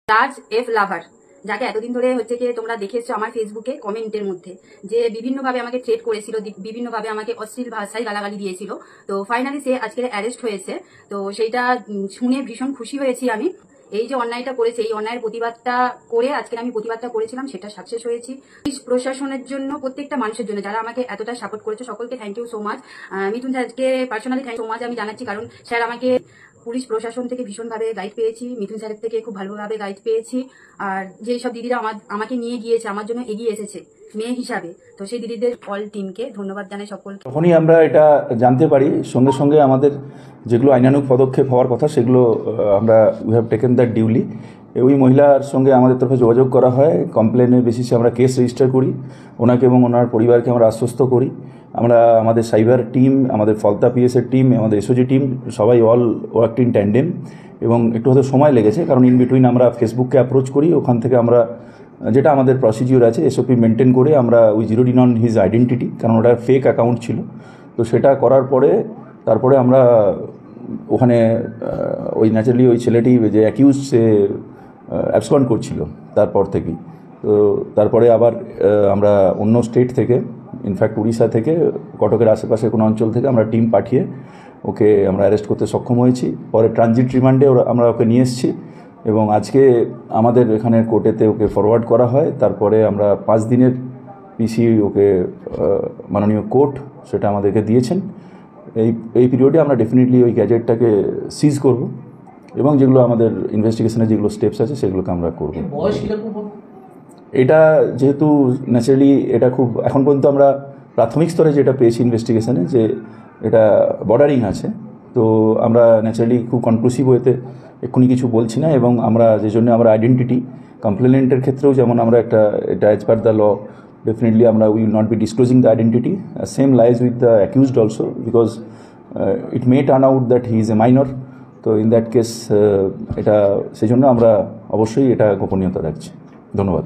রাজ F লাভার, যাকে এতদিন ধরে হচ্ছে কি তোমরা দেখে এসছো আমার ফেসবুকে কমেন্টের মধ্যে, যে বিভিন্নভাবে আমাকে থ্রেট করেছিল, বিভিন্নভাবে আমাকে অশ্লীল ভাষায় গালাগালি দিয়েছিল। তো ফাইনালি সে আজকে অ্যারেস্ট হয়েছে। তো সেইটা শুনে ভীষণ খুশি হয়েছি আমি। এই যে অন্যায়টা করেছে, এই অন্যায়ের প্রতিবাদটা করে আজকে আমি প্রতিবাদটা করেছিলাম, সেটা সাকসেস হয়েছি। পুলিশ প্রশাসনের জন্য, প্রত্যেকটা মানুষের জন্য যারা আমাকে এতটা সাপোর্ট করেছে, সকলকে থ্যাংক ইউ সো মাচ। মিথুন স্যারকে পার্সোনালি থ্যাংক সো মাচ আমি জানাচ্ছি, কারণ স্যার আমাকে পুলিশ প্রশাসন থেকে ভীষণভাবে গাইড পেয়েছি, মিথুন স্যারের থেকে খুব ভালোভাবে গাইড পেয়েছি। আর যেই সব দিদিরা আমাকে নিয়ে গিয়েছে, আমার জন্য এগিয়ে এসেছে মেয়ে হিসাবে, তো সেই দিদিদের অল টিমকে ধন্যবাদ জানাই সকলকে। তখনই আমরা এটা জানতে পারি, সঙ্গে সঙ্গে আমাদের যেগুলো আইনানুগ পদক্ষেপ হওয়ার কথা সেগুলো আমরা we have taken that duly. ওই মহিলার সঙ্গে আমাদের তরফে যোগাযোগ করা হয়, কমপ্লেনের বেসিসে আমরা কেস রেজিস্টার করি, ওনাকে এবং ওনার পরিবারকে আমরা আশ্বস্ত করি। আমরা আমাদের সাইবার টিম, আমাদের ফলতা পিএসের টিম, আমাদের এসওজি টিম সবাই অল ওয়ার্কড ইন ট্যান্ডেম, এবং একটু হয়তো সময় লেগেছে কারণ ইন বিটুইন আমরা ফেসবুককে অ্যাপ্রোচ করি, ওখান থেকে আমরা যেটা আমাদের প্রসিডিওর আছে এসওপি মেনটেন করে আমরা we zeroed in on his identity, কারণ ওটা ফেক অ্যাকাউন্ট ছিল। তো সেটা করার পরে তারপরে আমরা ওখানে ওই ন্যাচারালি ওই ছেলেটি যে অ্যাকিউজ সে অ্যাবসকন্ড করছিল তারপর থেকেই। তো তারপরে আবার আমরা অন্য স্টেট থেকে, ইনফ্যাক্ট উড়িষ্যা থেকে, কটকের আশেপাশে কোনো অঞ্চল থেকে আমরা টিম পাঠিয়ে ওকে আমরা অ্যারেস্ট করতে সক্ষম হয়েছি। পরে ট্রানজিট রিমান্ডে আমরা ওকে নিয়ে এসেছি এবং আজকে আমাদের এখানে কোর্টেতে ওকে ফরওয়ার্ড করা হয়। তারপরে আমরা 5 দিনের পিসি ওকে মাননীয় কোর্ট সেটা আমাদেরকে দিয়েছেন। এই পিরিয়ডে আমরা ডেফিনেটলি ওই গ্যাজেটটাকে সিজ করব এবং যেগুলো আমাদের ইনভেস্টিগেশনের যেগুলো স্টেপস আছে সেগুলোকে আমরা করব। এটা যেহেতু ন্যাচারালি এটা খুব এখন পর্যন্ত আমরা প্রাথমিক স্তরে যেটা পেয়েছি ইনভেস্টিগেশনে যে এটা বর্ডারিং আছে, তো আমরা ন্যাচারালি খুব কনক্লুসিভ ওয়েতে এক্ষুনি কিছু বলছি না। এবং আমরা যে জন্য আমরা আইডেন্টিটি কমপ্লেনেন্টের ক্ষেত্রেও যেমন আমরা একটা এটা as per the law definitely আমরা will not be disclosing the identity, same lies with the accused also, because it may turn out that he is a minor. তো ইন দ্যাট কেস এটা সেই জন্য আমরা অবশ্যই এটা গোপনীয়তা রাখছি। ধন্যবাদ।